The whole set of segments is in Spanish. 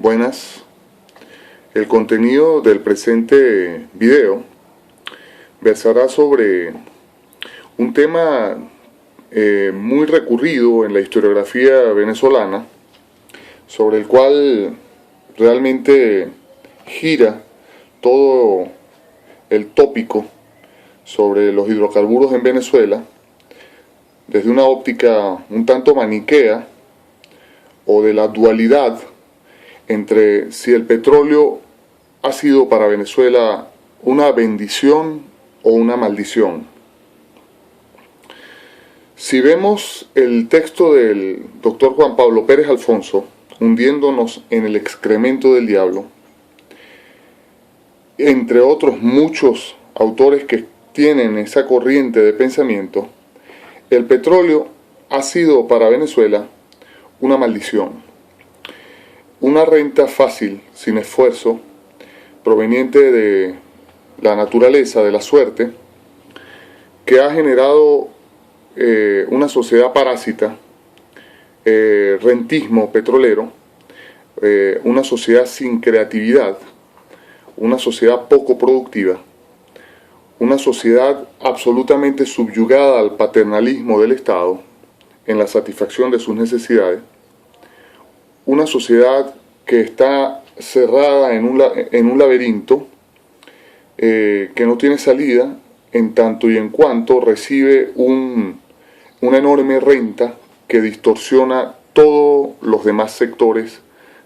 Buenas. El contenido del presente video versará sobre un tema muy recurrido en la historiografía venezolana, sobre el cual realmente gira todo el tópico sobre los hidrocarburos en Venezuela desde una óptica un tanto maniquea o de la dualidad entre si el petróleo ha sido para Venezuela una bendición o una maldición. Si vemos el texto del doctor Juan Pablo Pérez Alfonso, Hundiéndonos en el excremento del diablo, entre otros muchos autores que tienen esa corriente de pensamiento, el petróleo ha sido para Venezuela una maldición. Una renta fácil, sin esfuerzo, proveniente de la naturaleza, de la suerte, que ha generado una sociedad parásita, rentismo petrolero, una sociedad sin creatividad, una sociedad poco productiva, una sociedad absolutamente subyugada al paternalismo del Estado en la satisfacción de sus necesidades, una sociedad que está cerrada en un laberinto que no tiene salida en tanto y en cuanto recibe una enorme renta que distorsiona todos los demás sectores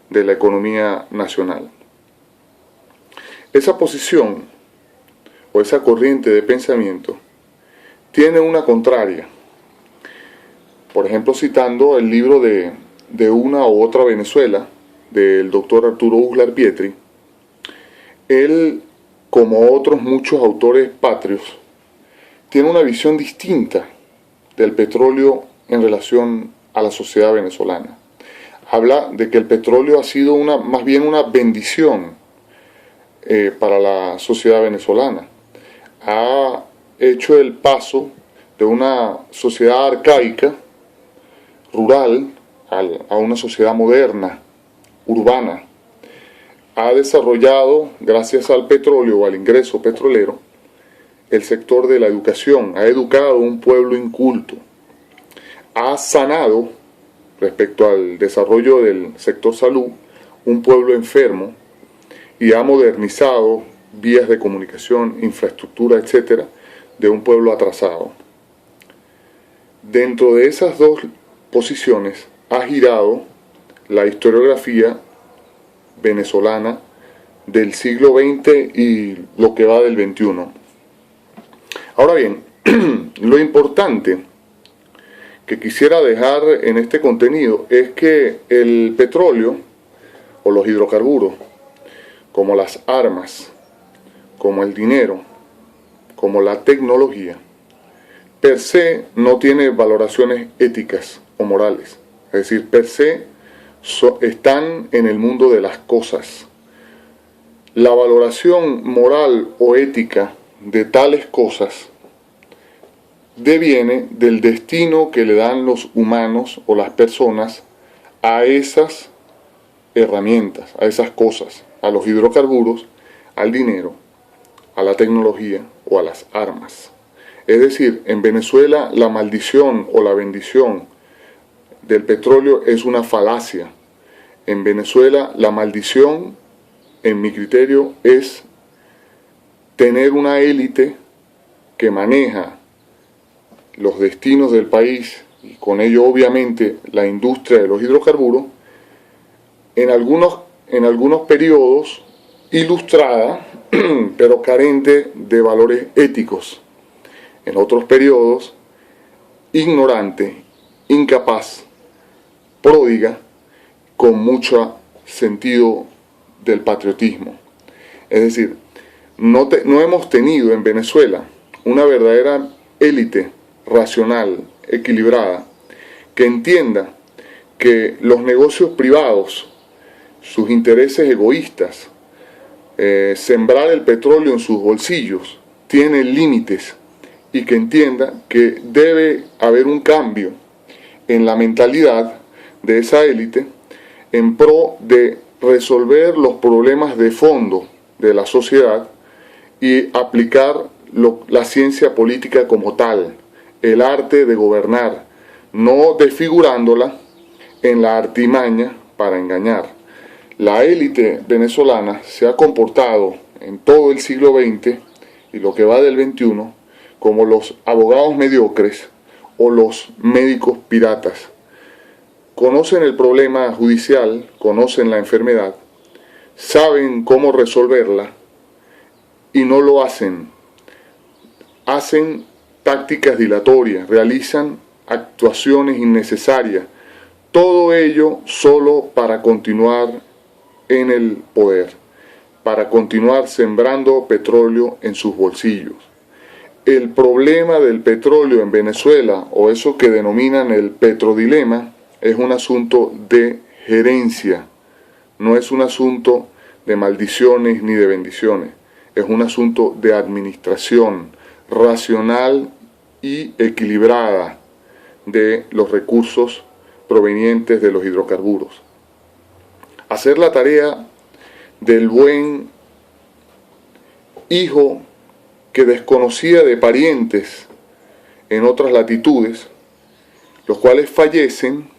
de la economía nacional. Esa posición o esa corriente de pensamiento tiene una contraria. Por ejemplo, citando el libro de Una u Otra Venezuela, del doctor Arturo Uslar Pietri, él, como otros muchos autores patrios, tiene una visión distinta del petróleo en relación a la sociedad venezolana. Habla de que el petróleo ha sido más bien una bendición para la sociedad venezolana. Ha hecho el paso de una sociedad arcaica, rural, a una sociedad moderna, urbana. Ha desarrollado, gracias al petróleo o al ingreso petrolero, el sector de la educación. Ha educado un pueblo inculto. Ha sanado, respecto al desarrollo del sector salud, un pueblo enfermo y ha modernizado vías de comunicación, infraestructura, etcétera, de un pueblo atrasado. Dentro de esas dos posiciones ha girado la historiografía venezolana del siglo XX y lo que va del XXI. Ahora bien, lo importante que quisiera dejar en este contenido es que el petróleo o los hidrocarburos, como las armas, como el dinero, como la tecnología, per se no tiene valoraciones éticas o morales. Es decir, per se están en el mundo de las cosas. La valoración moral o ética de tales cosas deviene del destino que le dan los humanos o las personas a esas herramientas, a esas cosas, a los hidrocarburos, al dinero, a la tecnología o a las armas. Es decir, en Venezuela la maldición o la bendición del petróleo es una falacia. En Venezuela la maldición, en mi criterio, es tener una élite que maneja los destinos del país y con ello obviamente la industria de los hidrocarburos, en algunos periodos ilustrada, pero carente de valores éticos. En otros periodos, ignorante, incapaz, pródiga, con mucho sentido del patriotismo. Es decir, no hemos tenido en Venezuela una verdadera élite racional, equilibrada, que entienda que los negocios privados, sus intereses egoístas, sembrar el petróleo en sus bolsillos, tiene límites, y que entienda que debe haber un cambio en la mentalidad de esa élite en pro de resolver los problemas de fondo de la sociedad y aplicar la ciencia política como tal, el arte de gobernar, no desfigurándola en la artimaña para engañar. La élite venezolana se ha comportado en todo el siglo XX y lo que va del XXI como los abogados mediocres o los médicos piratas. Conocen el problema judicial, conocen la enfermedad, saben cómo resolverla y no lo hacen. Hacen tácticas dilatorias, realizan actuaciones innecesarias, todo ello solo para continuar en el poder, para continuar sembrando petróleo en sus bolsillos. El problema del petróleo en Venezuela, o eso que denominan el petrodilema, es un asunto de gerencia, no es un asunto de maldiciones ni de bendiciones, es un asunto de administración racional y equilibrada de los recursos provenientes de los hidrocarburos. Hacer la tarea del buen hijo que desconocía de parientes en otras latitudes, los cuales fallecen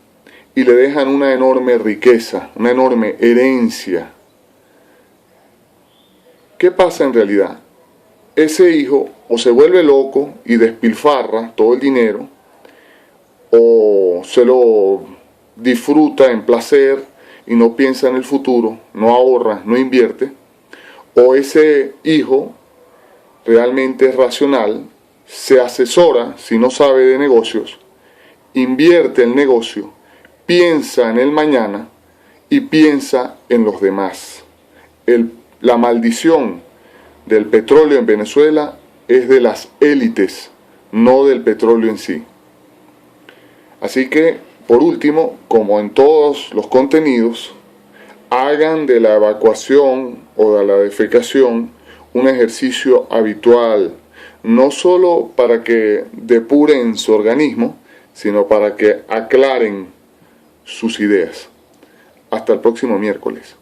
y le dejan una enorme riqueza, una enorme herencia. ¿Qué pasa en realidad? Ese hijo o se vuelve loco y despilfarra todo el dinero, o se lo disfruta en placer y no piensa en el futuro, no ahorra, no invierte, o ese hijo realmente es racional, se asesora, si no sabe de negocios, invierte el negocio, piensa en el mañana y piensa en los demás. La maldición del petróleo en Venezuela es de las élites, no del petróleo en sí. Así que, por último, como en todos los contenidos, hagan de la evacuación o de la defecación un ejercicio habitual, no solo para que depuren su organismo, sino para que aclaren sus ideas. Hasta el próximo miércoles.